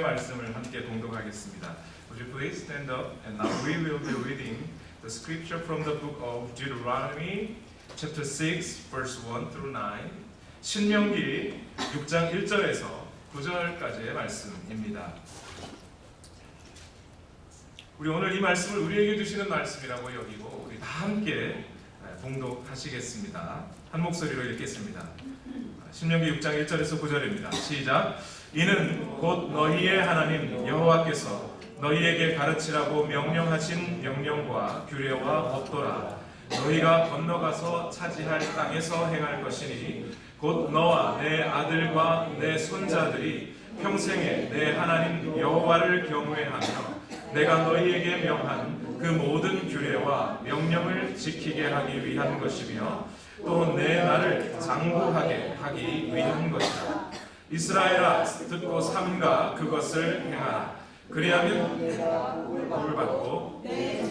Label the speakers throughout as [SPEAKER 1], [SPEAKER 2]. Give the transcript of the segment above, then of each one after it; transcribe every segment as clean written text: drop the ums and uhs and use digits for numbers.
[SPEAKER 1] 말씀을 함께 봉독하겠습니다. Would you please stand up and now we will be reading the scripture from the book of Deuteronomy chapter 6 verse 1 through 9. 신명기 6장 1절에서 9절까지의 말씀입니다. 우리 오늘 이 말씀을 우리에게 주시는 말씀이라고 여기고 우리 다 함께 봉독하시겠습니다. 한 목소리로 읽겠습니다. 신명기 6장 1절에서 9절입니다. 시작. 이는 곧 너희의 하나님 여호와께서 너희에게 가르치라고 명령하신 명령과 규례와 법도라. 너희가 건너가서 차지할 땅에서 행할 것이니 곧 너와 내 아들과 내 손자들이 평생에 내 하나님 여호와를 경외하며 내가 너희에게 명한 그 모든 규례와 명령을 지키게 하기 위한 것이며 또 내 나를 장구하게 하기 위한 것이다. 이스라엘아 듣고 삼가 그것을 행하라. 그리하면 복을 받고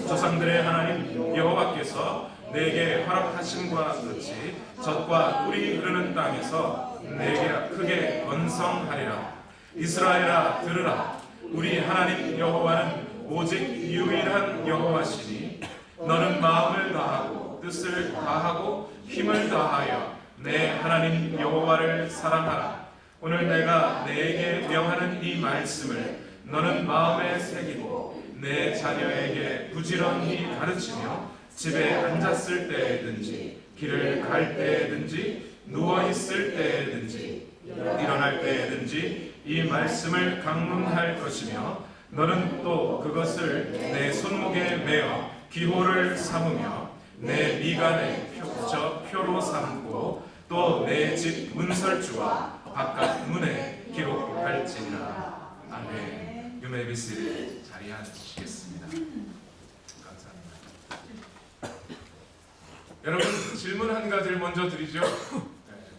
[SPEAKER 1] 조상들의 하나님 여호와께서 내게 허락하심과 같이 젖과 꿀이 흐르는 땅에서 내게 크게 번성하리라. 이스라엘아 들으라. 우리 하나님 여호와는 오직 유일한 여호와시니 너는 마음을 다하고 뜻을 다하고 힘을 다하여 내 하나님 여호와를 사랑하라. 오늘 내가 내게 명하는 이 말씀을 너는 마음에 새기고 내 자녀에게 부지런히 가르치며 집에 앉았을 때든지 길을 갈 때든지 누워있을 때든지 일어날 때든지 이 말씀을 강론할 것이며 너는 또 그것을 내 손목에 매어 기호를 삼으며 내 미간에 표로 삼고 또 내 집 문설주와 바깥 문에 기록할지니라. 아멘. You may be seated. 자리에 앉으시겠습니다. 감사합니다. 여러분 질문 한 가지를 먼저 드리죠.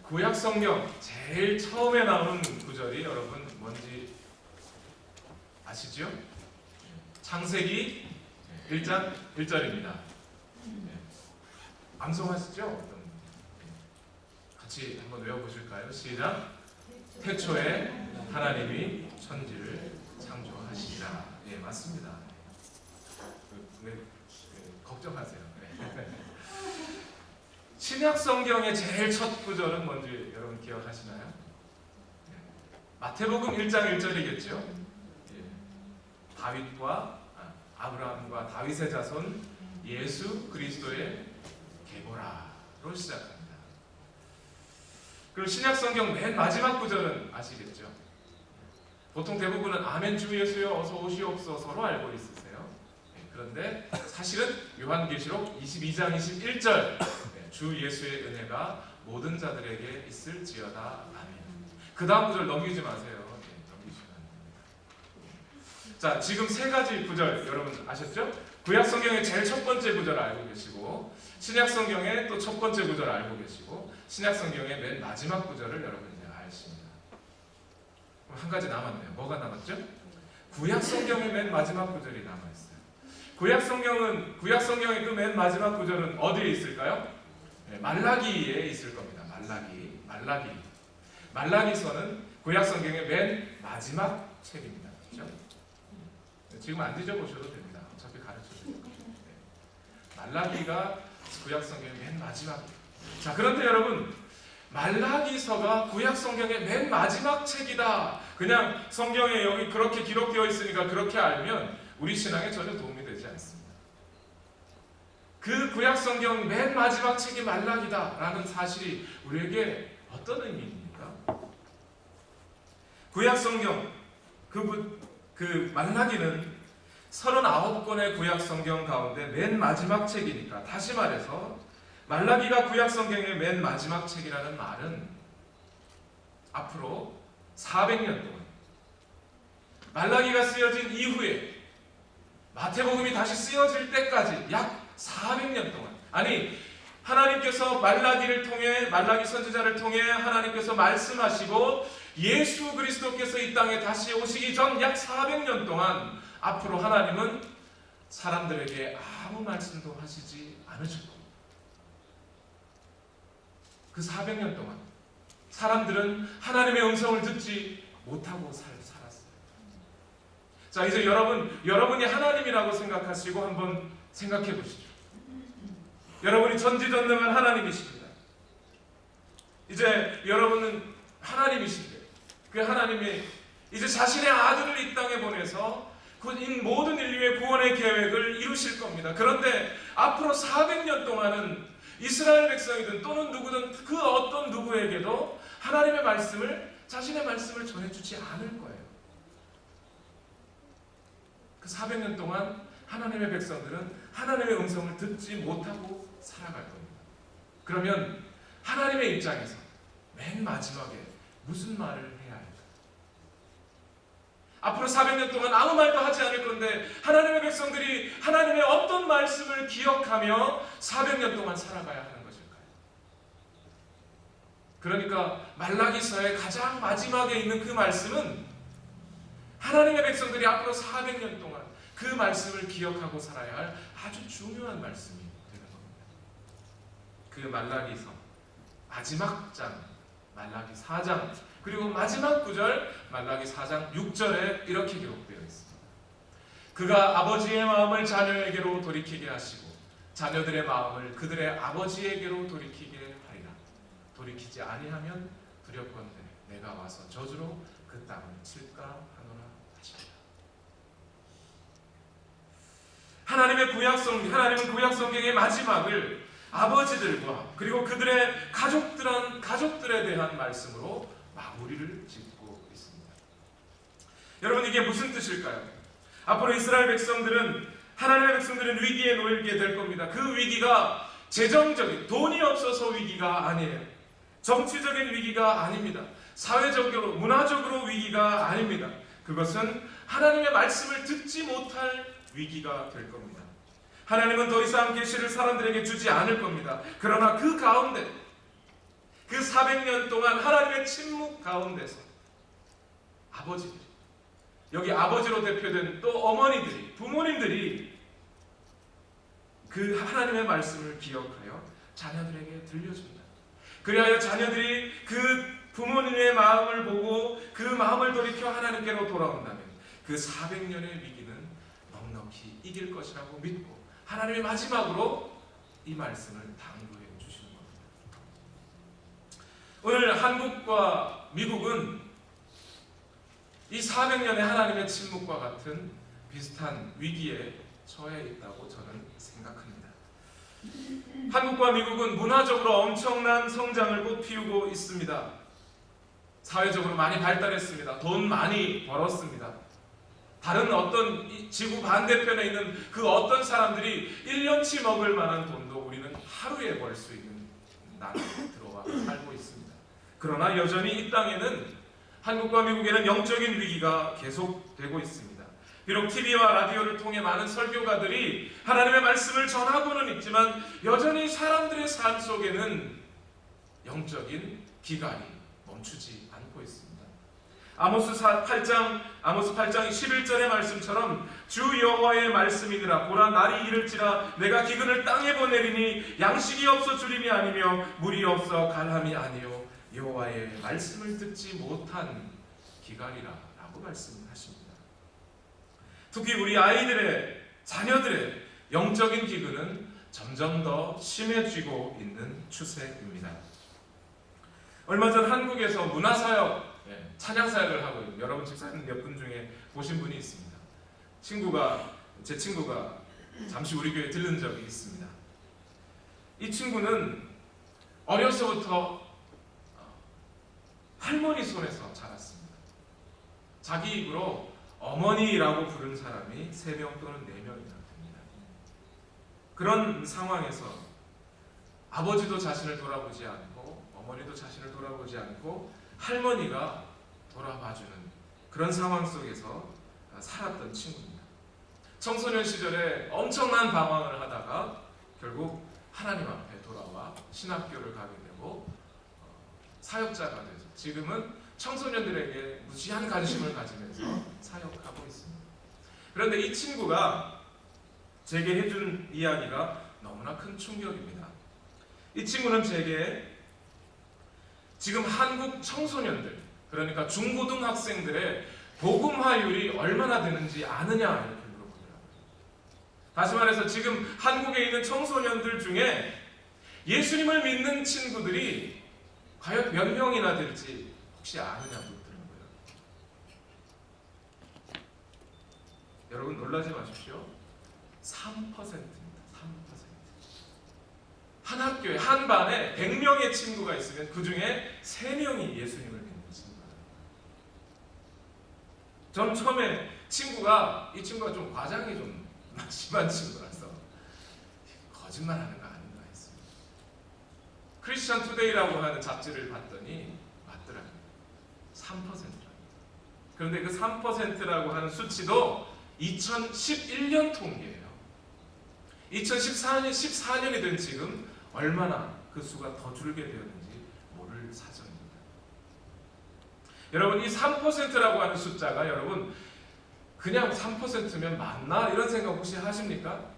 [SPEAKER 1] 구약 성경 제일 처음에 나오는 구절이 여러분 뭔지 아시죠? 창세기 1장 1절입니다. 암송하시죠? 같이 한번 외워보실까요? 시작. 태초에 하나님이 천지를 창조하시니라. 예, 맞습니다. 왜 걱정하세요? 신약 성경의 제일 첫 구절은 뭔지 여러분 기억하시나요? 마태복음 1장 1절이겠죠. 다윗과 아브라함과 다윗의 자손 예수 그리스도의 계보라로 시작합니다. 그리고 신약 성경 맨 마지막 구절은 아시겠죠? 보통 대부분은 아멘 주 예수여 어서 오시옵소서로 알고 있으세요. 그런데 사실은 요한계시록 22장 21절 주 예수의 은혜가 모든 자들에게 있을지어다. 아멘. 그 다음 구절 넘기지 마세요. 넘기시면 안 됩니다. 자, 지금 세 가지 구절 여러분 아셨죠? 구약 성경의 제일 첫 번째 구절을 알고 계시고 신약 성경의 또 첫 번째 구절을 알고 계시고 신약 성경의 맨 마지막 구절을 여러분 이제 아십니다. 그럼 한 가지 남았네요. 뭐가 남았죠? 구약 성경의 맨 마지막 구절이 남아 있어요. 구약 성경의 그 맨 마지막 구절은 어디에 있을까요? 네, 말라기에 있을 겁니다. 말라기서는 구약 성경의 맨 마지막 책입니다. 그렇죠? 지금 안 뒤져보셔도 됩니다. 어차피 가르쳐드릴 거예요. 말라기가 구약 성경의 맨 마지막. 자, 그런데 여러분 말라기서가 구약 성경의 맨 마지막 책이다. 그냥 성경에 여기 그렇게 기록되어 있으니까 그렇게 알면 우리 신앙에 전혀 도움이 되지 않습니다. 그 구약 성경 맨 마지막 책이 말라기다라는 사실이 우리에게 어떤 의미입니까? 구약 성경 그 말라기는 39권의 구약 성경 가운데 맨 마지막 책이니까 다시 말해서 말라기가 구약 성경의 맨 마지막 책이라는 말은 앞으로 400년 동안 말라기가 쓰여진 이후에 마태복음이 다시 쓰여질 때까지 약 400년 동안 아니 하나님께서 말라기를 통해 말라기 선지자를 통해 하나님께서 말씀하시고 예수 그리스도께서 이 땅에 다시 오시기 전 약 400년 동안 앞으로 하나님은 사람들에게 아무 말씀도 하시지 않으실 겁니다. 그 400년 동안 사람들은 하나님의 음성을 듣지 못하고 살았어요. 자, 이제 여러분이 하나님이라고 생각하시고 한번 생각해 보시죠. 여러분이 전지전능한 하나님이십니다. 이제 여러분은 하나님이신데 그 하나님이 이제 자신의 아들을 이 땅에 보내서 모든 인류의 구원의 계획을 이루실 겁니다. 그런데 앞으로 400년 동안은 이스라엘 백성이든 또는 누구든 그 어떤 누구에게도 하나님의 말씀을, 자신의 말씀을 전해주지 않을 거예요. 그 400년 동안 하나님의 백성들은 하나님의 음성을 듣지 못하고 살아갈 겁니다. 그러면 하나님의 입장에서 맨 마지막에 무슨 말을 해야 할까? 앞으로 400년 동안 아무 말도 하지 않을 건데 하나님의 백성들이 하나님의 어떤 말씀을 기억하며 400년 동안 살아가야 하는 것일까요? 그러니까 말라기서의 가장 마지막에 있는 그 말씀은 하나님의 백성들이 앞으로 400년 동안 그 말씀을 기억하고 살아야 할 아주 중요한 말씀이 되는 겁니다. 그 말라기서 마지막 장, 말라기 4장, 그리고 마지막 구절 말라기 4장 6절에 이렇게 기록되어 있습니다. 그가 아버지의 마음을 자녀에게로 돌이키게 하시고 자녀들의 마음을 그들의 아버지에게로 돌이키게 하리라. 돌이키지 아니하면 두렵건대 내가 와서 저주로 그 땅을 칠까 하노라 하시니라. 하나님은 구약 성경의 마지막을 아버지들과 그리고 그들의 가족들에 대한 말씀으로 마무리를 짓고 있습니다. 여러분, 이게 무슨 뜻일까요? 앞으로 이스라엘 백성들은, 하나님의 백성들은 위기에 놓이게 될 겁니다. 그 위기가 재정적인, 돈이 없어서 위기가 아니에요. 정치적인 위기가 아닙니다. 사회적으로, 문화적으로 위기가 아닙니다. 그것은 하나님의 말씀을 듣지 못할 위기가 될 겁니다. 하나님은 더 이상 계시를 사람들에게 주지 않을 겁니다. 그러나 그 가운데, 그 400년 동안 하나님의 침묵 가운데서 아버지들이, 여기 아버지로 대표된 또 어머니들이, 부모님들이 그 하나님의 말씀을 기억하여 자녀들에게 들려줍니다. 그리하여 자녀들이 그 부모님의 마음을 보고 그 마음을 돌이켜 하나님께로 돌아온다면 그 400년의 위기는 넉넉히 이길 것이라고 믿고 하나님의 마지막으로 이 말씀을 당부해 주시는 겁니다. 오늘 한국과 미국은 이 400년의 하나님의 침묵과 같은 비슷한 위기에 처해 있다고 저는 생각합니다. 한국과 미국은 문화적으로 엄청난 성장을 꽃피우고 있습니다. 사회적으로 많이 발달했습니다. 돈 많이 벌었습니다. 다른 어떤 지구 반대편에 있는 그 어떤 사람들이 1년치 먹을 만한 돈도 우리는 하루에 벌 수 있는 나라에 들어와 살고 있습니다. 그러나 여전히 이 땅에는, 한국과 미국에는 영적인 위기가 계속되고 있습니다. 비록 TV와 라디오를 통해 많은 설교가들이 하나님의 말씀을 전하고는 있지만 여전히 사람들의 삶 속에는 영적인 기갈이 멈추지 않고 있습니다. 아모스 8장 11절의 말씀처럼 주 여호와의 말씀이니라. 보라, 날이 이를지라 내가 기근을 땅에 보내리니 양식이 없어 주림이 아니며 물이 없어 갈함이 아니요 여호와의 말씀을 듣지 못한 기갈이라 라고 말씀하십니다. 특히 우리 아이들의, 자녀들의 영적인 기근은 점점 더 심해지고 있는 추세입니다. 얼마 전 한국에서 문화사역, 찬양사역을 하고 있는, 여러분 집사님 몇 분 중에 보신 분이 있습니다. 제 친구가 잠시 우리 교회에 들른 적이 있습니다. 이 친구는 어려서부터 할머니 손에서 자랐습니다. 자기 입으로 어머니라고 부른 사람이 3명 또는 4명이나 됩니다. 그런 상황에서 아버지도 자신을 돌아보지 않고 어머니도 자신을 돌아보지 않고 할머니가 돌아봐주는 그런 상황 속에서 살았던 친구입니다. 청소년 시절에 엄청난 방황을 하다가 결국 하나님 앞에 돌아와 신학교를 가게 되고 사역자가 돼서 지금은 청소년들에게 무지한 관심을 가지면서 사역하고 있습니다. 그런데 이 친구가 제게 해준 이야기가 너무나 큰 충격입니다. 이 친구는 제게 지금 한국 청소년들, 그러니까 중고등학생들의 복음화율이 얼마나 되는지 아느냐 이렇게 물어보더라고요. 다시 말해서 지금 한국에 있는 청소년들 중에 예수님을 믿는 친구들이 과연 몇 명이나 될지 혹시 아느냐 묻더라고요. 여러분 놀라지 마십시오. 3%입니다. 3%. 한 학교에 한 반에 100명의 친구가 있으면 그 중에 3명이 예수님을 믿는 친구예요. 저는 처음에 이 친구가 좀 과장이 좀 심한 친구라서 거짓말하는 거 아닌가 했습니다. 크리스천 투데이라고 하는 잡지를 봤더니 맞더라고요. 3%라고. 그런데 그 3%라고 하는 수치도 2011년 통계예요. 2014년이 된 지금 얼마나 그 수가 더 줄게 되었는지 모를 사정입니다. 여러분 이 3%라고 하는 숫자가 여러분 그냥 3%면 맞나? 이런 생각 혹시 하십니까?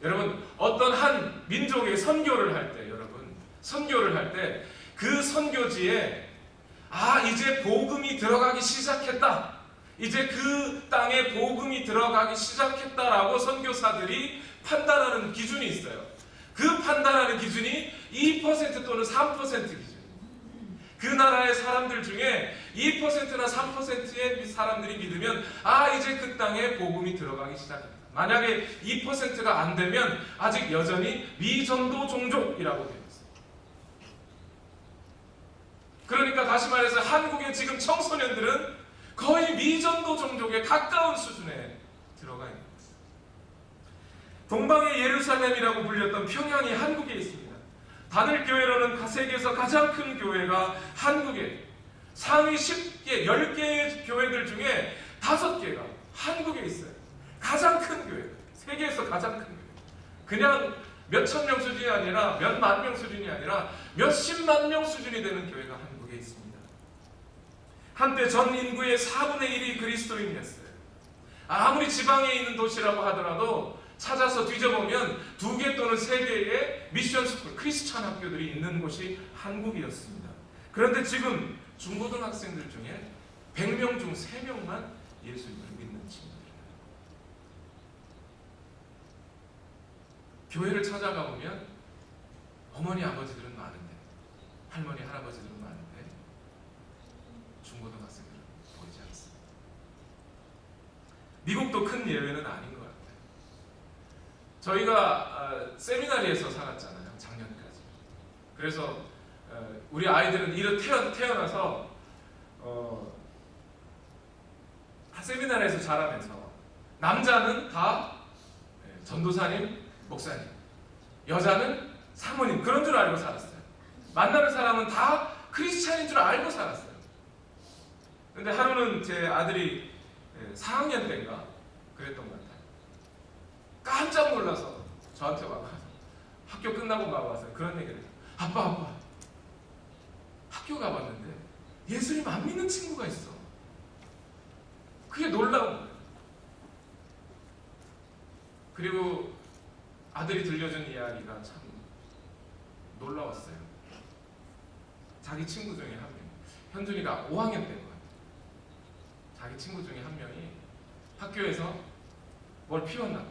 [SPEAKER 1] 여러분 어떤 한 민족의 선교를 할 때 그 선교지에 이제 복음이 들어가기 시작했다. 이제 그 땅에 복음이 들어가기 시작했다라고 선교사들이 판단하는 기준이 있어요. 그 판단하는 기준이 2% 또는 3% 기준입니다. 그 나라의 사람들 중에 2%나 3%의 사람들이 믿으면 이제 그 땅에 복음이 들어가기 시작했다. 만약에 2%가 안 되면 아직 여전히 미전도 종족이라고 되어 있어요. 그러니까 다시 말해서 한국의 지금 청소년들은 거의 미전도 종족에 가까운 수준에 들어가 있는 것입니다. 동방의 예루살렘이라고 불렸던 평양이 한국에 있습니다. 단일교회로는 세계에서 가장 큰 교회가 한국에 상위 10개, 10개의 교회들 중에 5개가 한국에 있어요. 가장 큰 교회, 세계에서 가장 큰 교회. 그냥 몇천 명 수준이 아니라 몇만 명 수준이 아니라 몇십만 명 수준이 되는 교회가 한국에 있습니다. 한때 전 인구의 4분의 1이 그리스도인이었어요. 아무리 지방에 있는 도시라고 하더라도 찾아서 뒤져보면 2개 또는 3개의 미션스쿨, 크리스찬 학교들이 있는 곳이 한국이었습니다. 그런데 지금 중고등학생들 중에 100명 중 3명만 예수님을 믿는 친구들이에요. 교회를 찾아가 보면 어머니 아버지들은 많은데, 할머니 할아버지들은 많은데 중고등학생들은 보이지 않습니다. 미국도 큰 예외는 아닌 것 같아요. 저희가 세미나리에서 살았잖아요, 작년까지. 그래서 우리 아이들은 태어나서 세미나리에서 자라면서 남자는 다 전도사님, 목사님, 여자는 사모님, 그런 줄 알고 살았어요. 만나는 사람은 다 크리스찬인 줄 알고 살았어요. 근데 하루는 제 아들이 4학년 때인가 그랬던 것 같아요. 깜짝 놀라서 저한테 와서 학교 끝나고 와서 그런 얘기를 해요. 아빠 학교 가봤는데 예수님 안 믿는 친구가 있어. 그게 놀라운 거예요. 그리고 아들이 들려준 이야기가 참 놀라웠어요. 자기 친구 중에 한 명, 현준이가 5학년 때인 것 같아요. 자기 친구 중에 한 명이 학교에서 뭘 피웠나 봐.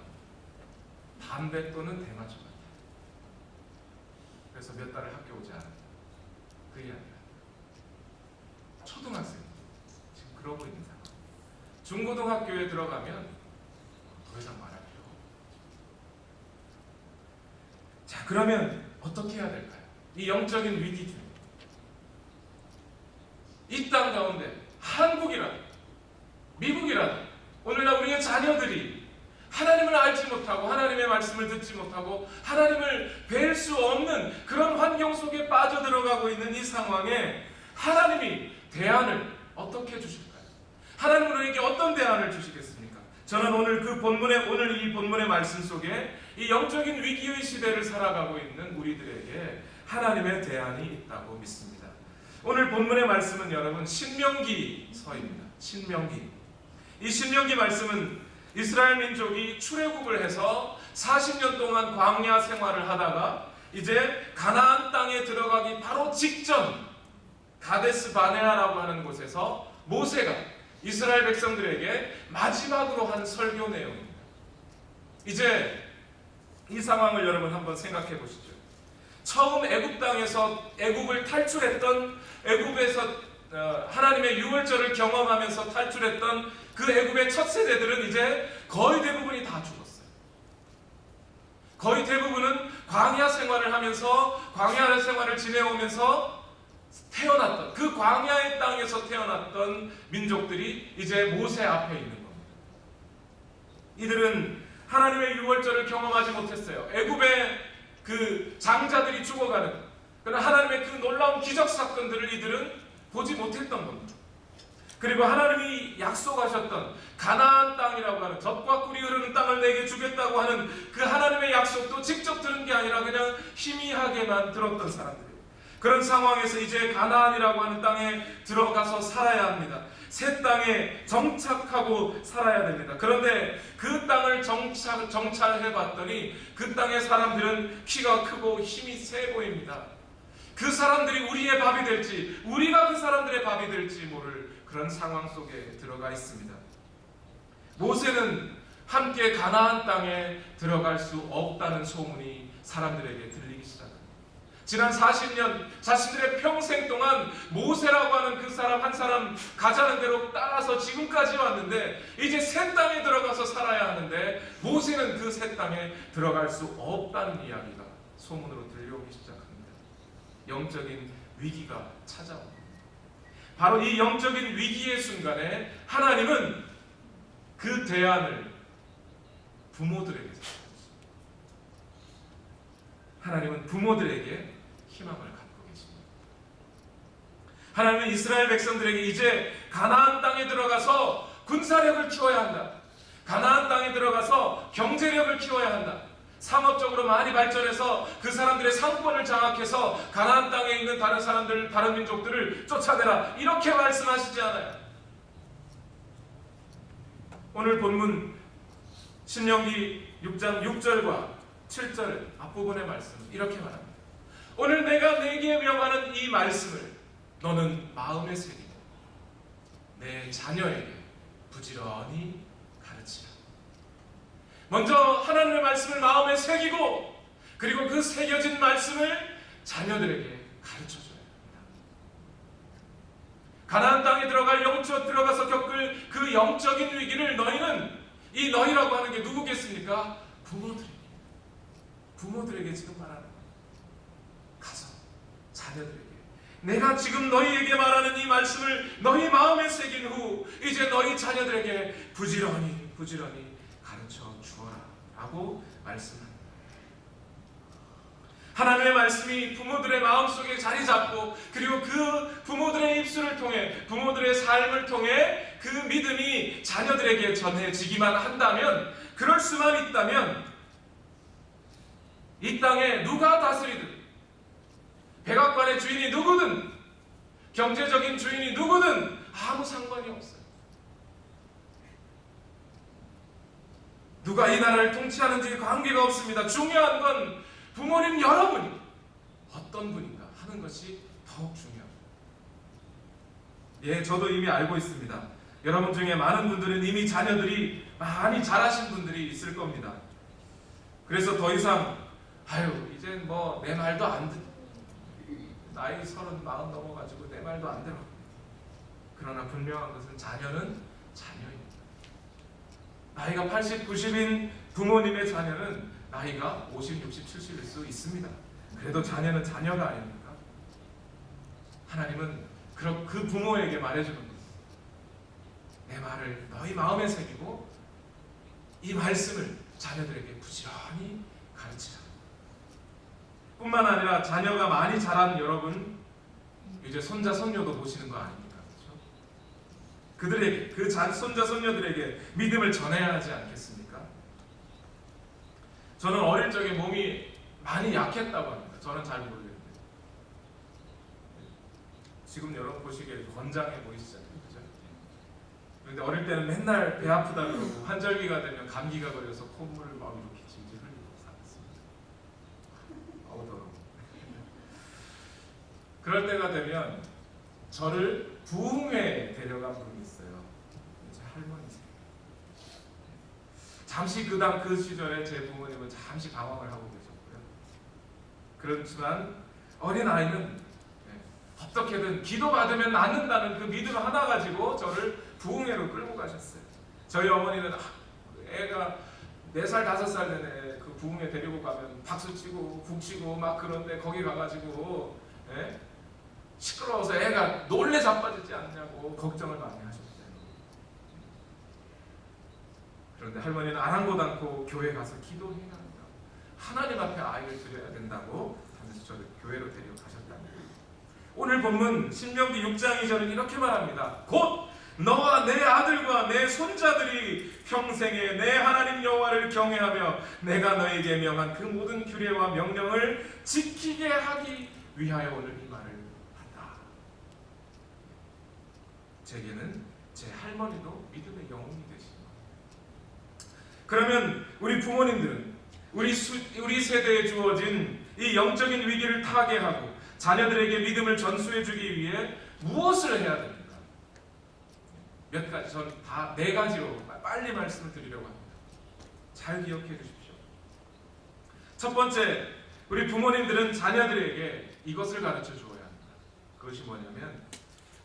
[SPEAKER 1] 담배 또는 대마초 같아요. 그래서 몇 달을 학교 오지 않았다. 그 이야기가. 초등학생 지금 그러고 있는 상황. 중고등학교에 들어가면 더 이상 말할 필요 없고. 자, 그러면 어떻게 해야 될까요? 이 영적인 위기 중에 이 땅 가운데 한국이라도 미국이라도 오늘날 우리의 자녀들이 하나님을 알지 못하고 하나님의 말씀을 듣지 못하고 하나님을 뵐 수 없는 그런 환경 속에 빠져들어가고 있는 이 상황에 하나님이 대안을 어떻게 주실까요? 하나님은 우리에게 어떤 대안을 주시겠습니까? 저는 오늘 이 본문의 말씀 속에 이 영적인 위기의 시대를 살아가고 있는 우리들에게 하나님의 대안이 있다고 믿습니다. 오늘 본문의 말씀은 여러분 신명기서입니다. 신명기. 이 신명기 말씀은 이스라엘 민족이 출애굽을 해서 40년 동안 광야 생활을 하다가 이제 가나안 땅에 들어가기 바로 직전 가데스 바네아라고 하는 곳에서 모세가 이스라엘 백성들에게 마지막으로 한 설교 내용입니다. 이제 이 상황을 여러분 한번 생각해 보시죠. 처음 애굽 땅에서 애굽을 탈출했던, 애굽에서 하나님의 유월절을 경험하면서 탈출했던 그 애굽의 첫 세대들은 이제 거의 대부분이 다 죽었어요. 거의 대부분은 광야 생활을 하면서, 광야 생활을 지내오면서 태어났던, 그 광야의 땅에서 태어났던 민족들이 이제 모세 앞에 있는 겁니다. 이들은 하나님의 유월절을 경험하지 못했어요. 애굽의 그 장자들이 죽어가는, 그러나 하나님의 그 놀라운 기적 사건들을 이들은 보지 못했던 겁니다. 그리고 하나님이 약속하셨던 가나안 땅이라고 하는, 젖과 꿀이 흐르는 땅을 내게 주겠다고 하는 그 하나님의 약속도 직접 들은 게 아니라 그냥 희미하게만 들었던 사람들이에요. 그런 상황에서 이제 가나안이라고 하는 땅에 들어가서 살아야 합니다. 새 땅에 정착하고 살아야 됩니다. 그런데 그 땅을 정찰해 봤더니 그 땅의 사람들은 키가 크고 힘이 세 보입니다. 그 사람들이 우리의 밥이 될지, 우리가 그 사람들의 밥이 될지 모를 그런 상황 속에 들어가 있습니다. 모세는 함께 가나안 땅에 들어갈 수 없다는 소문이 사람들에게 들리기 시작합니다. 지난 40년, 자신들의 평생 동안 모세라고 하는 그 사람 한 사람 가자는 대로 따라서 지금까지 왔는데 이제 새 땅에 들어가서 살아야 하는데 모세는 그 새 땅에 들어갈 수 없다는 이야기가 소문으로 들려오기 시작합니다. 영적인 위기가 찾아옵니다. 바로 이 영적인 위기의 순간에 하나님은 그 대안을 부모들에게 주셨습니다. 하나님은 부모들에게 희망을 갖고 계십니다. 하나님은 이스라엘 백성들에게 이제 가나안 땅에 들어가서 군사력을 키워야 한다. 가나안 땅에 들어가서 경제력을 키워야 한다. 상업적으로 많이 발전해서 그 사람들의 상권을 장악해서 가나안 땅에 있는 다른 사람들, 다른 민족들을 쫓아내라. 이렇게 말씀하시지 않아요. 오늘 본문 신명기 6장 6절과 7절 앞부분의 말씀은 이렇게 말합니다. 오늘 내가 내게 명하는 이 말씀을 너는 마음에 새기고 내 자녀에게 부지런히 가르치라. 먼저 하나님의 말씀을 마음에 새기고 그리고 그 새겨진 말씀을 자녀들에게 가르쳐줘야 합니다. 가나안 땅에 들어가서 겪을 그 영적인 위기를 너희는, 이 너희라고 하는 게 누구겠습니까? 부모들에게 지금 말하는 거예요. 가서 자녀들에게 내가 지금 너희에게 말하는 이 말씀을 너희 마음에 새긴 후 이제 너희 자녀들에게 부지런히 가르쳐 주어라 라고 말씀합니다. 하나님의 말씀이 부모들의 마음속에 자리 잡고 그리고 그 부모들의 입술을 통해, 부모들의 삶을 통해 그 믿음이 자녀들에게 전해지기만 한다면, 그럴 수만 있다면 이 땅에 누가 다스리든, 백악관의 주인이 누구든, 경제적인 주인이 누구든 아무 상관이 없어요. 누가 이 나라를 통치하는지 관계가 없습니다. 중요한 건 부모님 여러분이 어떤 분인가 하는 것이 더욱 중요합니다. 예, 저도 이미 알고 있습니다. 여러분 중에 많은 분들은 이미 자녀들이 많이 자라신 분들이 있을 겁니다. 그래서 더 이상 이젠 뭐 내 말도 안 듣, 나이 30, 40 넘어가지고 내 말도 안 들어. 그러나 분명한 것은 자녀는 자녀입니다. 나이가 80, 90인 부모님의 자녀는 나이가 50, 60, 70일 수 있습니다. 그래도 자녀는 자녀가 아닙니까? 하나님은 그 부모에게 말해주는 것입니다. 내 말을 너희 마음에 새기고 이 말씀을 자녀들에게 부지런히 가르치라. 뿐만 아니라 자녀가 많이 자란 여러분, 이제 손자 손녀도 보시는 거 아닙니까? 그렇죠? 그들에게, 그 손자 손녀들에게 믿음을 전해야 하지 않겠습니까? 저는 어릴 적에 몸이 많이 약했다고 합니다. 저는 잘 모르겠는데 지금 여러분 보시기에 건장해 보이시잖아요. 그죠? 그런데 어릴 때는 맨날 배 아프다 그러고 환절기가 되면 감기가 걸려서 콧물을 막 이렇게 질질 흘리고 살았습니다. 더러워. 그럴 때가 되면 저를 부흥회에 데려간 분이 있어요. 할머니세요. 잠시 그 시절에 제 부모님은 잠시 방황을 하고 계셨고요. 그렇지만 어린 아이는 어떻게든 기도받으면 낫는다는 그 믿음 하나 가지고 저를 부흥회로 끌고 가셨어요. 저희 어머니는 애가 4살, 5살 되네. 그 부흥회 데리고 가면 박수치고 북치고 막 그런데 거기 가가지고 시끄러워서 애가 놀래 자빠지지 않냐고 걱정을 많이 하셨어요. 그런데 할머니는 아랑곳 않고 교회 가서 기도해야 한다. 하나님 앞에 아이를 드려야 된다고 하면서 저를 교회로 데려가셨답니다. 오늘 본문 신명기 6장 2절은 이렇게 말합니다. 곧 너와 내 아들과 내 손자들이 평생에 내 하나님 여호와를 경외하며 내가 너에게 명한 그 모든 규례와 명령을 지키게 하기 위하여 오늘 이 말을 한다. 제게는 제 할머니도 믿음의 영웅이 되십니다. 그러면 우리 부모님들은 우리 세대에 주어진 이 영적인 위기를 타개하고 자녀들에게 믿음을 전수해주기 위해 무엇을 해야 됩니까? 몇 가지, 저는 다 4가지로 빨리 말씀을 드리려고 합니다. 잘 기억해 주십시오. 첫 번째, 우리 부모님들은 자녀들에게 이것을 가르쳐 주어야 합니다. 그것이 뭐냐면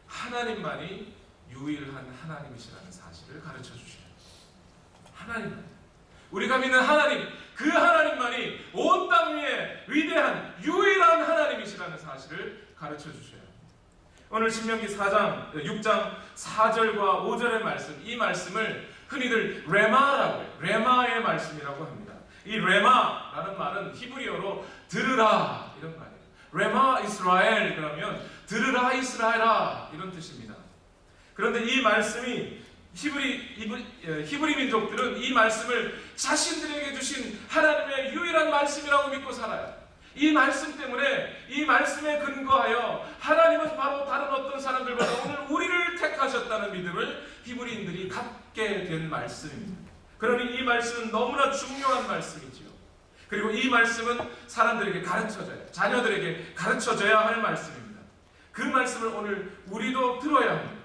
[SPEAKER 1] 하나님만이 유일한 하나님이시라는 사실을 가르쳐 주셔야 합니다. 하나님, 우리가 믿는 하나님, 그 하나님만이 온 땅 위에 위대한 유일한 하나님이시라는 사실을 가르쳐 주셔야 합니다. 오늘 신명기 6장 4절과 5절의 말씀, 이 말씀을 흔히들 레마라고 해요. 레마의 말씀이라고 합니다. 이 레마라는 말은 히브리어로 들으라 이런 말이에요. 레마 이스라엘 그러면 들으라 이스라엘아 이런 뜻입니다. 그런데 이 말씀이 히브리 민족들은 이 말씀을 자신들에게 주신 하나님의 유일한 말씀이라고 믿고 살아요. 이 말씀 때문에 이 말씀에 근거하여 하나님은 바로 다른 어떤 사람들보다 오늘 우리를 택하셨다는 믿음을 히브리인들이 갖게 된 말씀입니다. 그러니 이 말씀은 너무나 중요한 말씀이지요. 그리고 이 말씀은 사람들에게 가르쳐져야, 자녀들에게 가르쳐져야 할 말씀입니다. 그 말씀을 오늘 우리도 들어야 합니다.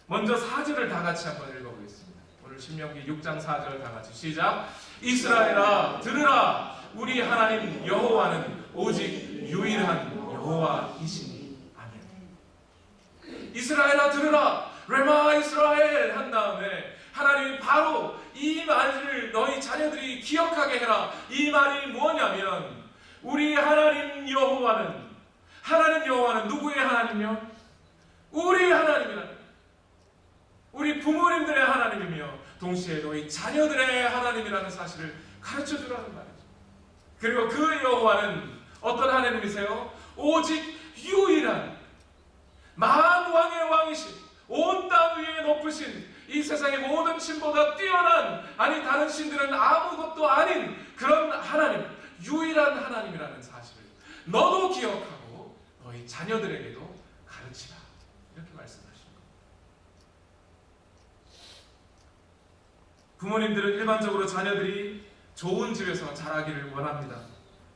[SPEAKER 1] 먼저 4절을 다 같이 한번 읽어보겠습니다. 오늘 신명기 6장 4절 다 같이 시작. 이스라엘아 들으라. 우리 하나님 여호와는 오직 유일한 여호와이시니. 아멘. 이스라엘아 들으라. 레마 이스라엘 한 다음에 하나님이 바로 이 말을 너희 자녀들이 기억하게 해라. 이 말이 뭐냐면 우리 하나님 여호와는 누구의 하나님이요? 우리 하나님이라. 우리 부모님들의 하나님이며 동시에 너희 자녀들의 하나님이라는 사실을 가르쳐주라는 말이죠. 그리고 그 여호와는 어떤 하나님이세요? 오직 유일한 만왕의 왕이신 온 땅 위에 높으신 이 세상의 모든 신보다 뛰어난, 아니 다른 신들은 아무것도 아닌 그런 하나님, 유일한 하나님이라는 사실을 너도 기억하고 너희 자녀들에게도 가르치라. 이렇게 말씀하십니다. 부모님들은 일반적으로 자녀들이 좋은 집에서 자라기를 원합니다.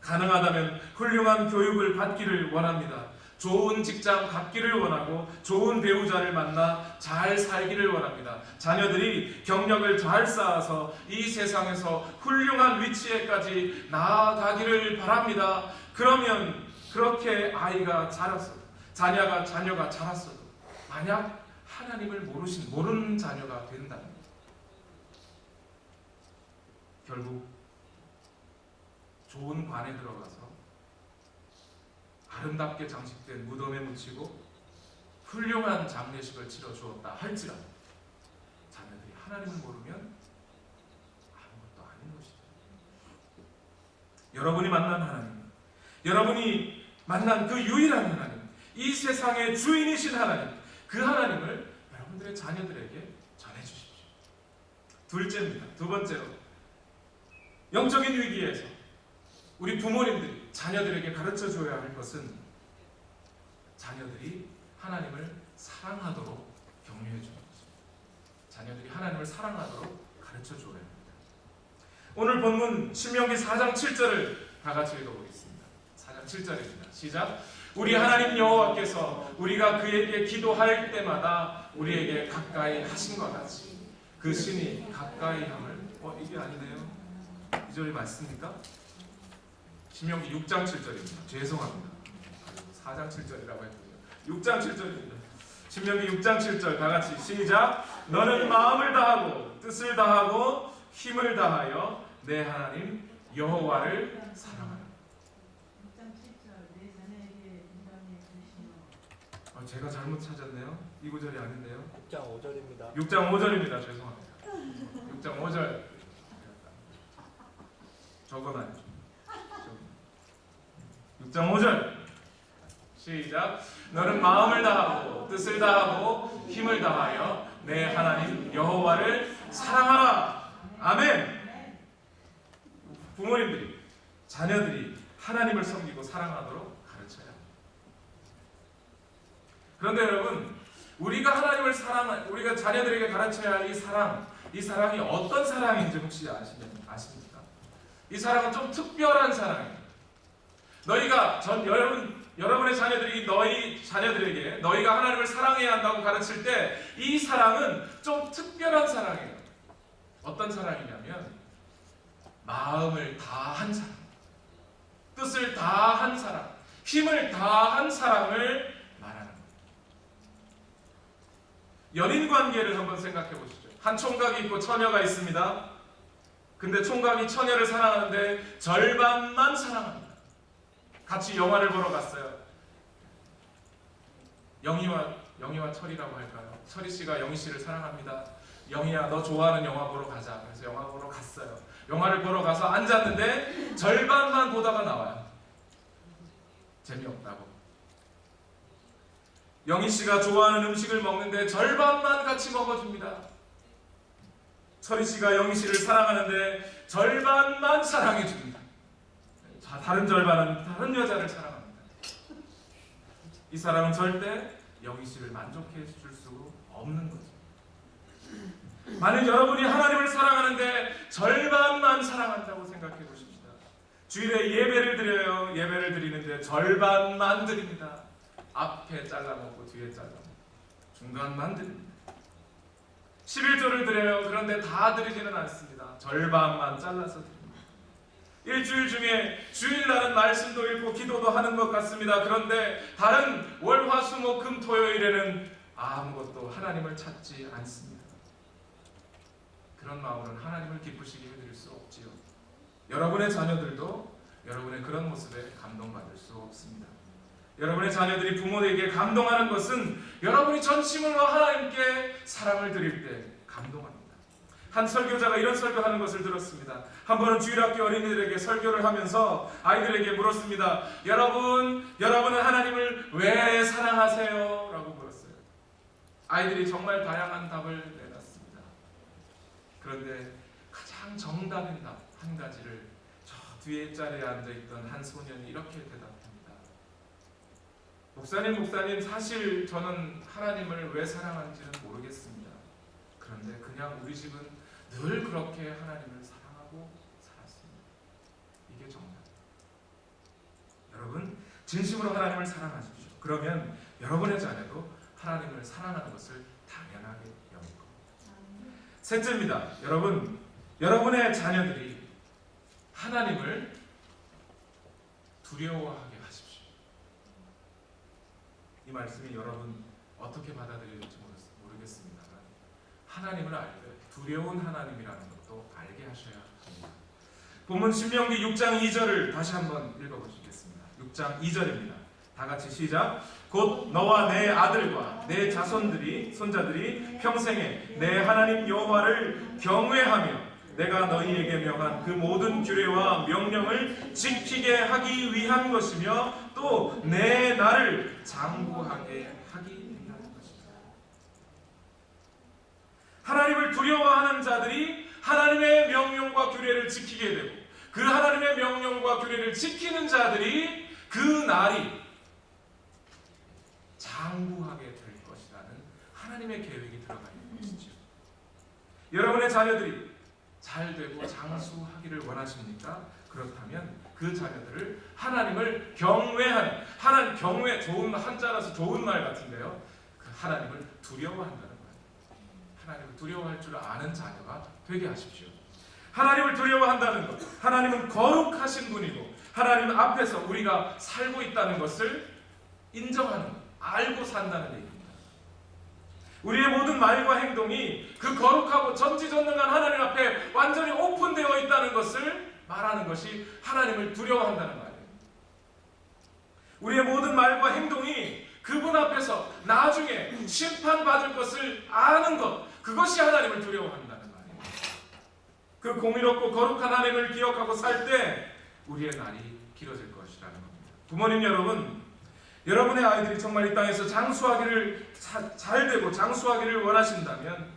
[SPEAKER 1] 가능하다면 훌륭한 교육을 받기를 원합니다. 좋은 직장 갖기를 원하고 좋은 배우자를 만나 잘 살기를 원합니다. 자녀들이 경력을 잘 쌓아서 이 세상에서 훌륭한 위치에까지 나아가기를 바랍니다. 그러면 그렇게 아이가 자랐어도, 자녀가 자랐어도 만약 하나님을 모르는 자녀가 된다면 결국 좋은 관에 들어가서 아름답게 장식된 무덤에 묻히고 훌륭한 장례식을 치러주었다 할지라도 자녀들이 하나님을 모르면 아무것도 아닌 것이죠. 여러분이 만난 하나님, 여러분이 만난 그 유일한 하나님, 이 세상의 주인이신 하나님, 그 하나님을 여러분들의 자녀들에게 전해주십시오. 둘째입니다. 두 번째로, 영적인 위기에서 우리 부모님들이 자녀들에게 가르쳐줘야 할 것은 자녀들이 하나님을 사랑하도록 격려해 주는 것입니다. 자녀들이 하나님을 사랑하도록 가르쳐줘야 합니다. 오늘 본문 신명기 4장 7절을 다 같이 읽어보겠습니다. 4장 7절입니다. 시작. 우리 하나님 여호와께서 우리가 그에게 기도할 때마다 우리에게 가까이 하신 것 같이 그 신이 가까이 함을. 이게 아니네요. 이 절이 맞습니까? 신명기 6장 7절입니다. 죄송합니다. 4장 7절이라고 했군요. 6장 7절입니다. 신명기 6장 7절 다 같이 시작. 너는 마음을 다하고 뜻을 다하고 힘을 다하여 내 하나님 여호와를 사랑하라.
[SPEAKER 2] 6장 7절 내 자녀에게 인간의 주시며.
[SPEAKER 1] 제가 잘못 찾았네요. 이 구절이 아닌데요.
[SPEAKER 3] 6장 5절입니다.
[SPEAKER 1] 6장 5절입니다. 죄송합니다. 6장 5절. 적어놔야죠. 6장 5절 시작. 너는 마음을 다하고 뜻을 다하고 힘을 다하여 내 하나님 여호와를 사랑하라. 아멘. 부모님들이 자녀들이 하나님을 섬기고 사랑하도록 가르쳐야 합니다. 그런데 여러분, 우리가 자녀들에게 가르쳐야 할 이 사랑이 어떤 사랑인지 혹시 아십니까? 이 사랑은 좀 특별한 사랑이에요. 여러분의 자녀들이 너희 자녀들에게 너희가 하나님을 사랑해야 한다고 가르칠 때 이 사랑은 좀 특별한 사랑이에요. 어떤 사랑이냐면 마음을 다한 사랑, 뜻을 다한 사랑, 힘을 다한 사랑을 말하는 거예요. 연인 관계를 한번 생각해 보시죠. 한 총각이 있고 처녀가 있습니다. 근데 총각이 처녀를 사랑하는데 절반만 사랑합니다. 같이 영화를 보러 갔어요. 영희와 철이라고 할까요? 철이 씨가 영희 씨를 사랑합니다. 영희야, 너 좋아하는 영화 보러 가자. 그래서 영화 보러 갔어요. 영화를 보러 가서 앉았는데 절반만 보다가 나와요. 재미없다고. 영희 씨가 좋아하는 음식을 먹는데 절반만 같이 먹어줍니다. 철이 씨가 영희 씨를 사랑하는데 절반만 사랑해줍니다. 다른 절반은 다른 여자를 사랑합니다. 이 사람은 절대 영희 씨를 만족해 줄 수 없는 거죠. 만약 여러분이 하나님을 사랑하는데 절반만 사랑한다고 생각해 보십시다. 주일에 예배를 드려요. 예배를 드리는데 절반만 드립니다. 앞에 잘라먹고 뒤에 잘라먹고 중간만 드립니다. 11조를 드려요. 그런데 다 드리지는 않습니다. 절반만 잘라서 드립니다. 일주일 중에 주일날은 말씀도 읽고 기도도 하는 것 같습니다. 그런데 다른 월, 화, 수, 목, 금, 토요일에는 아무것도 하나님을 찾지 않습니다. 그런 마음으로는 하나님을 기쁘시게 해드릴 수 없지요. 여러분의 자녀들도 여러분의 그런 모습에 감동받을 수 없습니다. 여러분의 자녀들이 부모에게 감동하는 것은 여러분이 전심으로 하나님께 사랑을 드릴 때 감동합니다. 한 설교자가 이런 설교하는 것을 들었습니다. 한 번은 주일학교 어린이들에게 설교를 하면서 아이들에게 물었습니다. 여러분은 하나님을 왜 사랑하세요? 라고 물었어요. 아이들이 정말 다양한 답을 내놨습니다. 그런데 가장 정답인 답 한 가지를 저 뒤에 자리에 앉아있던 한 소년이 이렇게 대답합니다. 목사님, 사실 저는 하나님을 왜 사랑하는지는 모르겠습니다. 그런데 그냥 우리 집은 늘 그렇게 하나님을 사랑하고 살았습니다. 이게 정답입니다. 여러분, 진심으로 하나님을 사랑하십시오. 그러면 여러분의 자녀도 하나님을 사랑하는 것을 당연하게 여길 겁니다. 셋째입니다. 여러분의 자녀들이 하나님을 두려워하게 하십시오. 이 말씀이 여러분 어떻게 받아들일지 모르겠습니다만 하나님을 알 때 두려운 하나님이라는 것도 알게 하셔야 합니다. 본문 신명기 6장 2절을 다시 한번 읽어보시겠습니다. 6장 2절입니다. 다 같이 시작. 곧 너와 내 아들과 내 손자들이 평생에 내 하나님 여호와를 경외하며 내가 너희에게 명한 그 모든 규례와 명령을 지키게 하기 위한 것이며 또 내 나를 장구하게 하기 위한 것입니다. 하나님을 두려워하는 자들이 하나님의 명령과 규례를 지키게 되고 그 하나님의 명령과 규례를 지키는 자들이 그 날이 장구하게 될 것이라는 하나님의 계획이 들어가 있는 것이죠. 여러분의 자녀들이 잘 되고 장수하기를 원하십니까? 그렇다면 그 자녀들을 하나님을 경외하는, 하나님 경외, 좋은 한자라서 좋은 말 같은데요. 그 하나님을 두려워한다는 거예요. 하나님을 두려워할 줄 아는 자녀가 되게 하십시오. 하나님을 두려워한다는 것, 하나님은 거룩하신 분이고 하나님 앞에서 우리가 살고 있다는 것을 인정하는 것, 알고 산다는 얘기입니다. 우리의 모든 말과 행동이 그 거룩하고 전지전능한 하나님 앞에 완전히 오픈되어 있다는 것을 말하는 것이 하나님을 두려워한다는 말이에요. 우리의 모든 말과 행동이 그분 앞에서 나중에 심판받을 것을 아는 것, 그것이 하나님을 두려워한다는 말이에요. 그 공의롭고 거룩한 하나님을 기억하고 살 때 우리의 날이 길어질 것이라는 겁니다. 부모님 여러분, 여러분의 아이들이 정말 이 땅에서 장수하기를 잘 되고 장수하기를 원하신다면,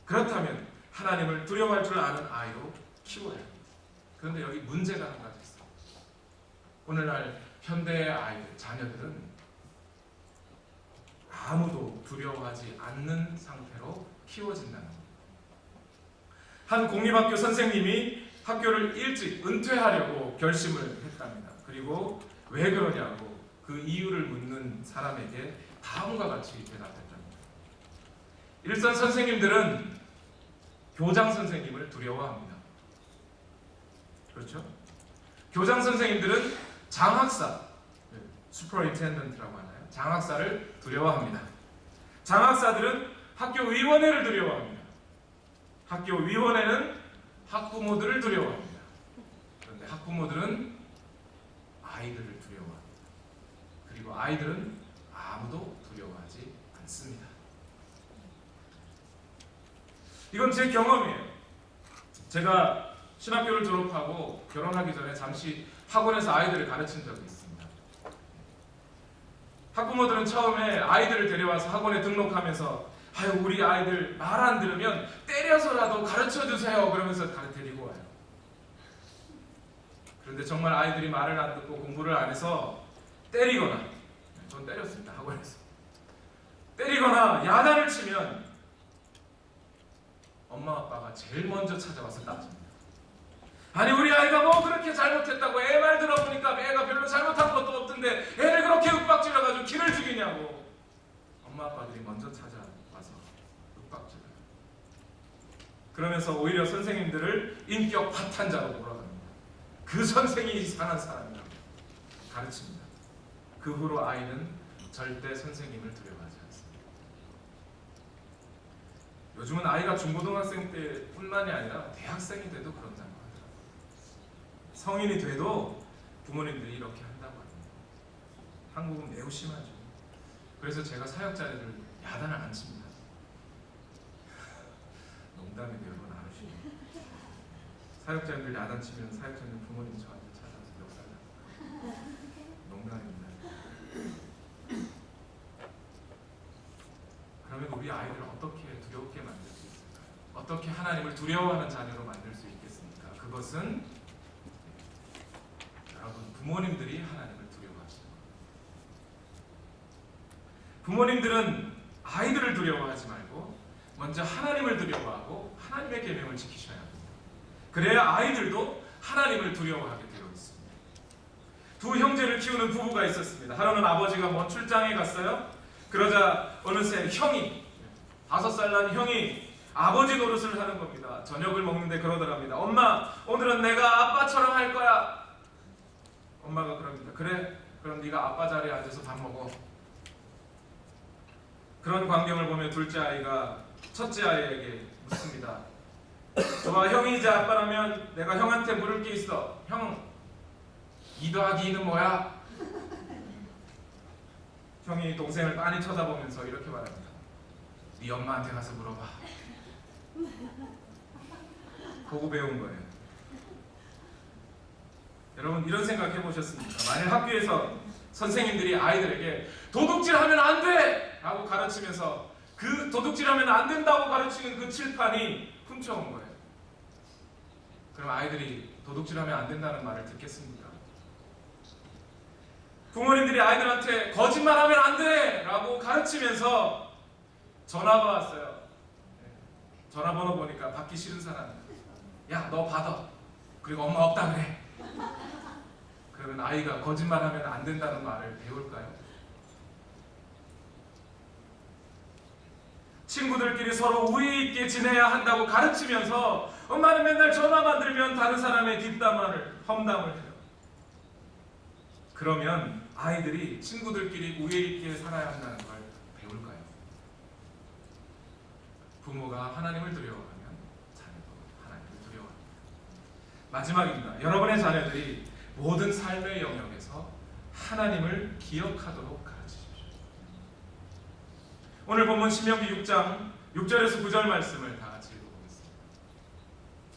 [SPEAKER 1] 그렇다면 하나님을 두려워할 줄 아는 아이로 키워야 합니다. 그런데 여기 문제가 한 가지 있어요. 오늘날 현대의 아이들, 자녀들은 아무도 두려워하지 않는 상태로 키워진다는 겁니다. 한 공립학교 선생님이 학교를 일찍 은퇴하려고 결심을 했답니다. 그리고 왜 그러냐고 그 이유를 묻는 사람에게 다음과 같이 대답했답니다. 일선 선생님들은 교장 선생님을 두려워합니다. 그렇죠? 교장 선생님들은 장학사, 슈퍼인텐던트라고 하나요? 장학사를 두려워합니다. 장학사들은 학교위원회를 두려워합니다. 학교위원회는 학부모들을 두려워합니다. 그런데 학부모들은 아이들을 두려워합니다. 그리고 아이들은 아무도 두려워하지 않습니다. 이건 제 경험이에요. 제가 신학교를 졸업하고 결혼하기 전에 잠시 학원에서 아이들을 가르친 적이 있습니다. 학부모들은 처음에 아이들을 데려와서 학원에 등록하면서 아유, 우리 아이들 말 안 들으면 때려서라도 가르쳐 주세요 그러면서 데리고 와요. 그런데 정말 아이들이 말을 안 듣고 공부를 안 해서 때리거나, 전 때렸습니다. 학원에서 때리거나 야단을 치면 엄마 아빠가 제일 먼저 찾아와서 따집니다. 아니, 우리 아이가 뭐 그렇게 잘못했다고, 애 말 들어보니까 애가 별로 잘못한 것도 없던데 애를 그렇게 윽박질러가지고 기를 죽이냐고 엄마 아빠들이 먼저 찾아와서 윽박질러요. 그러면서 오히려 선생님들을 인격 파탄자로 몰아갑니다. 그 선생이 이상한 사람이라고 가르칩니다. 그 후로 아이는 절대 선생님을 두려워하지 않습니다. 요즘은 아이가 중고등학생 때뿐만이 아니라 대학생이 돼도 그런다고 하더라고요. 성인이 돼도 부모님들이 이렇게 한다고 합니다. 한국은 매우 심하죠. 그래서 제가 사역자들을 야단을 안 칩니다. 농담이고요, 여러분 아시죠? 사역자님들 야단 치면 사역자님 부모님 저한테 찾아서 역살나. 농담입니다. 그러면 우리 아이들을 어떻게 두렵게 만들 수 있을까요? 어떻게 하나님을 두려워하는 자녀로 만들 수 있겠습니까? 그것은 여러분 부모님들이 하나님을 두려워하시는 겁니다. 부모님들은 아이들을 두려워하지 말고 먼저 하나님을 두려워하고 하나님의 계명을 지키셔야 합니다. 그래야 아이들도 하나님을 두려워하게 되어 있습니다. 두 형제를 키우는 부부가 있었습니다. 하루는 아버지가 먼 출장에 갔어요. 그러자 어느새 형이, 5살 난 형이 아버지 노릇을 하는 겁니다. 저녁을 먹는데 그러더랍니다. 엄마, 오늘은 내가 아빠처럼 할 거야. 엄마가 그럽니다. 그래, 그럼 네가 아빠 자리에 앉아서 밥 먹어. 그런 광경을 보며 둘째 아이가 첫째 아이에게 묻습니다. 좋아, 형이 이제 아빠라면 내가 형한테 물을 게 있어. 형, 2 더하기 2는 뭐야? 형이 동생을 빤히 쳐다보면서 이렇게 말합니다. 네 엄마한테 가서 물어봐. 보고 배운 거예요. 여러분 이런 생각 해보셨습니까? 만일 학교에서 선생님들이 아이들에게 도둑질하면 안 돼! 라고 가르치면서 그 도둑질하면 안 된다고 가르치는 그 칠판이 훔쳐온 거예요. 그럼 아이들이 도둑질하면 안 된다는 말을 듣겠습니까? 부모님들이 아이들한테 거짓말하면 안 돼! 라고 가르치면서 전화가 왔어요. 전화번호 보니까 받기 싫은 사람. 야, 너 받아. 그리고 엄마 없다 그래. 그러면 아이가 거짓말하면 안 된다는 말을 배울까요? 친구들끼리 서로 우애 있게 지내야 한다고 가르치면서 엄마는 맨날 전화만 들면 다른 사람의 뒷담화를 험담을 해요. 그러면 아이들이 친구들끼리 우애 있게 살아야 한다는 걸 배울까요? 부모가 하나님을 두려워하면 자녀도 하나님을 두려워합니다. 마지막입니다. 여러분의 자녀들이 모든 삶의 영역에서 하나님을 기억하도록 가르치십시오. 오늘 본문 신명기 6장 6절에서 9절 말씀을 다 같이 읽어보겠습니다.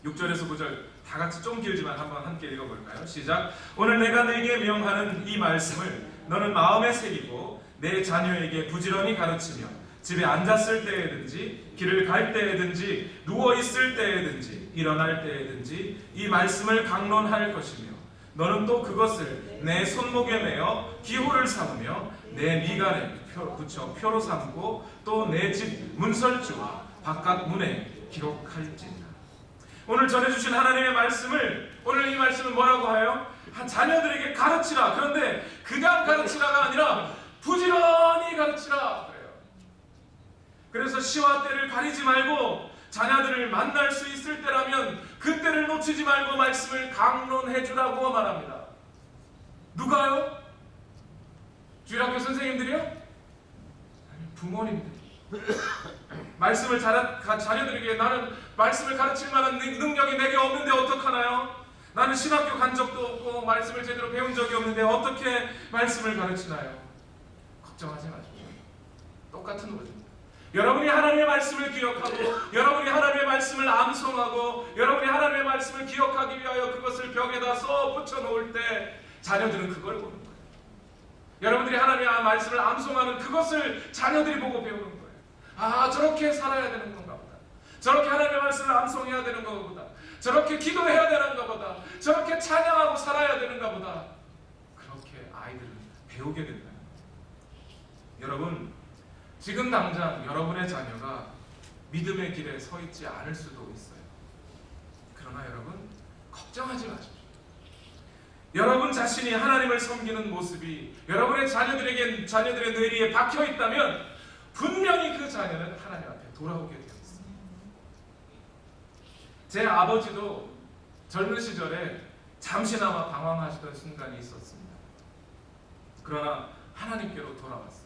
[SPEAKER 1] 6절에서 9절 다 같이 좀 길지만 한번 함께 읽어볼까요? 시작. 오늘 내가 내게 명하는 이 말씀을 너는 마음에 새기고 내 자녀에게 부지런히 가르치며 집에 앉았을 때에든지 길을 갈 때에든지 누워 있을 때에든지 일어날 때에든지 이 말씀을 강론할 것이며 너는 또 그것을 내 손목에 매어 기호를 삼으며 내 미간에 붙여 표로 삼고 또 내 집 문설주와 바깥 문에 기록할지니라. 오늘 전해주신 하나님의 말씀을, 오늘 이 말씀은 뭐라고 해요? 자녀들에게 가르치라. 그런데 그냥 가르치라가 아니라 부지런히 가르치라 그래요. 그래서 시와 때를 가리지 말고 자녀들을 만날 수 있을 때라면 그때를 놓치지 말고 말씀을 강론해 주라고 말합니다. 누가요? 주일학교 선생님들이요? 아니, 부모님들. 말씀을 자녀들에게 나는 말씀을 가르칠 만한 능력이 내게 없는데 어떡하나요? 나는 신학교 간 적도 없고 말씀을 제대로 배운 적이 없는데 어떻게 말씀을 가르치나요? 걱정하지 마십시오. 똑같은 거죠. 여러분이 하나님의 말씀을 기억하고 여러분이 하나님의 말씀을 암송하고 여러분이 하나님의 말씀을 기억하기 위하여 그것을 벽에다 써 붙여놓을 때 자녀들은 그걸 보는 거예요. 여러분들이 하나님의 말씀을 암송하는 그것을 자녀들이 보고 배우는 거예요. 아, 저렇게 살아야 되는 건가 보다. 저렇게 하나님의 말씀을 암송해야 되는 건가 보다. 저렇게 기도해야 되는가 보다. 저렇게 찬양하고 살아야 되는가 보다. 그렇게 아이들은 배우게 된다는 거예요. 여러분, 지금 당장 여러분의 자녀가 믿음의 길에 서 있지 않을 수도 있어요. 그러나 여러분, 걱정하지 마십시오. 여러분 자신이 하나님을 섬기는 모습이 여러분의 자녀들의 뇌리에 박혀 있다면 분명히 그 자녀는 하나님 앞에 돌아오게 되어 있습니다. 제 아버지도 젊은 시절에 잠시나마 방황하시던 순간이 있었습니다. 그러나 하나님께로 돌아왔어요.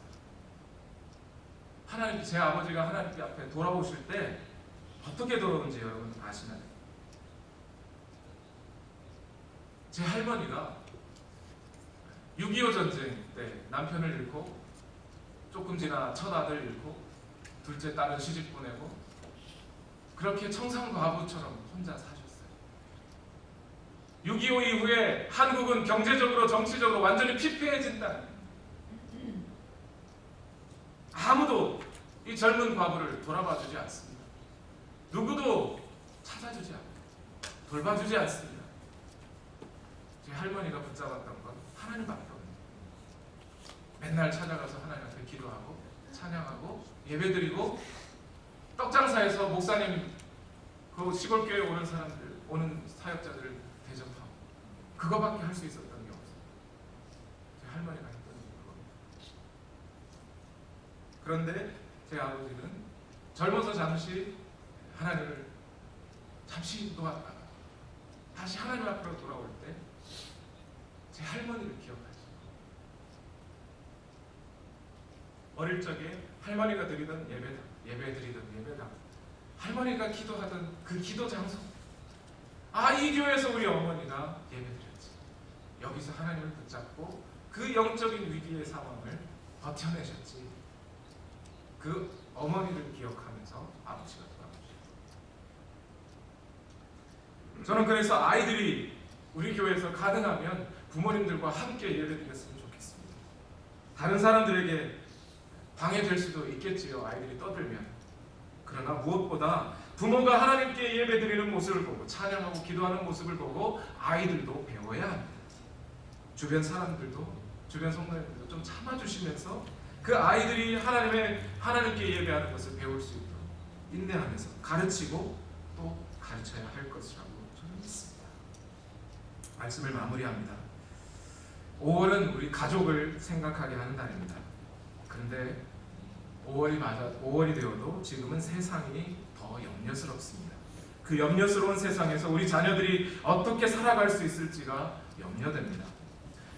[SPEAKER 1] 제 아버지가 하나님 앞에 돌아오실 때 어떻게 돌아오는지 여러분 아시나요? 제 할머니가 6.25 전쟁 때 남편을 잃고 조금 지나 첫 아들 잃고 둘째 딸은 시집 보내고 그렇게 청산과부처럼 혼자 사셨어요. 6.25 이후에 한국은 경제적으로 정치적으로 완전히 피폐해진다는 거예요. 아무도 이 젊은 과부를 돌아봐 주지 않습니다. 누구도 찾아주지 않고 돌봐주지 않습니다. 제 할머니가 붙잡았던 건 하나님밖에 없는 거예요. 맨날 찾아가서 하나님 앞에 기도하고 찬양하고 예배드리고 떡장사에서 목사님 그 시골교회 오는 사람들, 오는 사역자들을 대접하고 그거밖에 할 수 있었던 게 없어요. 제 할머니가 했던 그겁니다. 그런데 제 아버지는 젊어서 잠시 하나님을 잠시 놓았다가 다시 하나님 앞으로 돌아올 때 제 할머니를 기억하시고 어릴 적에 할머니가 드리던 예배 드리던 예배당, 할머니가 기도하던 그 기도 장소, 아, 이 교회에서 우리 어머니가 예배 드렸지. 여기서 하나님을 붙잡고 그 영적인 위기의 상황을 버텨내셨지. 그 어머니를 기억하면서 아버지가 돌아가셨어요. 저는 그래서 아이들이 우리 교회에서 가능하면 부모님들과 함께 예배드렸으면 좋겠습니다. 다른 사람들에게 방해될 수도 있겠지요. 아이들이 떠들면. 그러나 무엇보다 부모가 하나님께 예배드리는 모습을 보고 찬양하고 기도하는 모습을 보고 아이들도 배워야 합니다. 주변 사람들도, 주변 성도님들도 좀 참아주시면서 그 아이들이 하나님께 예배하는 것을 배울 수 있도록 인내하면서 가르치고 또 가르쳐야 할 것이라고 저는 믿습니다. 말씀을 마무리합니다. 5월은 우리 가족을 생각하게 하는 달입니다. 그런데 5월이 되어도 지금은 세상이 더 염려스럽습니다. 그 염려스러운 세상에서 우리 자녀들이 어떻게 살아갈 수 있을지가 염려됩니다.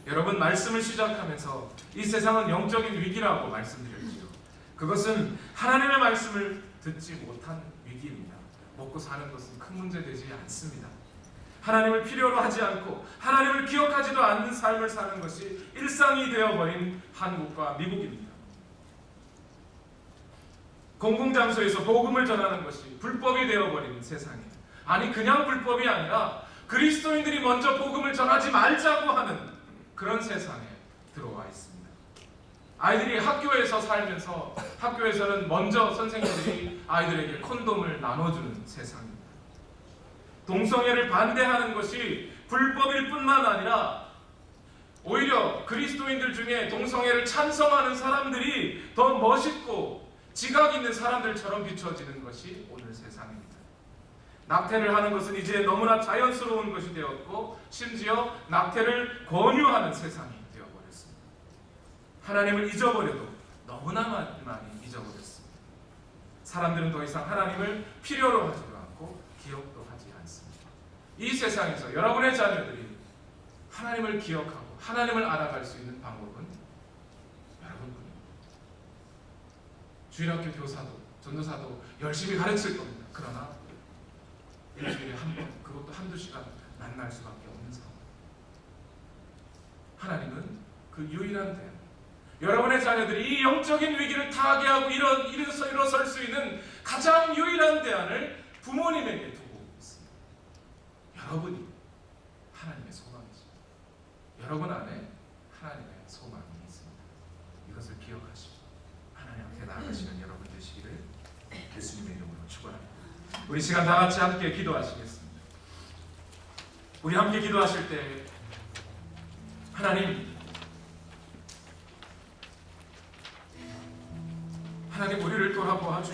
[SPEAKER 1] 여러분, 말씀을 시작하면서 이 세상은 영적인 위기라고 말씀드렸지요. 그것은 하나님의 말씀을 듣지 못한 위기입니다. 먹고 사는 것은 큰 문제 되지 않습니다. 하나님을 필요로 하지 않고 하나님을 기억하지도 않는 삶을 사는 것이 일상이 되어버린 한국과 미국입니다. 공공장소에서 복음을 전하는 것이 불법이 되어버린 세상이에요. 아니, 그냥 불법이 아니라 그리스도인들이 먼저 복음을 전하지 말자고 하는 그런 세상에 들어와 있습니다. 아이들이 학교에서 살면서 학교에서는 먼저 선생님들이 아이들에게 콘돔을 나눠주는 세상입니다. 동성애를 반대하는 것이 불법일 뿐만 아니라 오히려 그리스도인들 중에 동성애를 찬성하는 사람들이 더 멋있고 지각 있는 사람들처럼 비춰지는 것이 오늘 세상입니다. 낙태를 하는 것은 이제 너무나 자연스러운 것이 되었고 심지어 낙태를 권유하는 세상이 되어버렸습니다. 하나님을 잊어버려도 너무나 많이 잊어버렸습니다. 사람들은 더 이상 하나님을 필요로 하지도 않고 기억도 하지 않습니다. 이 세상에서 여러분의 자녀들이 하나님을 기억하고 하나님을 알아갈 수 있는 방법은 여러분뿐입니다. 주일학교 교사도 전도사도 열심히 가르칠 겁니다. 그러나 일주일에 한 번, 그것도 한두 시간 만날 수밖에 없는 상황. 하나님은 그 유일한 대안, 여러분의 자녀들이 이 영적인 위기를 타개하고 일어설 수 있는 가장 유일한 대안을 부모님에게 두고 있습니다. 여러분이 하나님의 소망이십니다. 여러분 안에 하나님의 소망이 있습니다. 이것을 기억하시고 하나님 앞에 나아가시는 여러분 되시기를 예수님의 이름으로 축원합니다. 우리 시간 다 같이 함께 기도하시겠습니다. 우리 함께 기도하실 때 하나님 우리를 돌아보아 주시옵소서.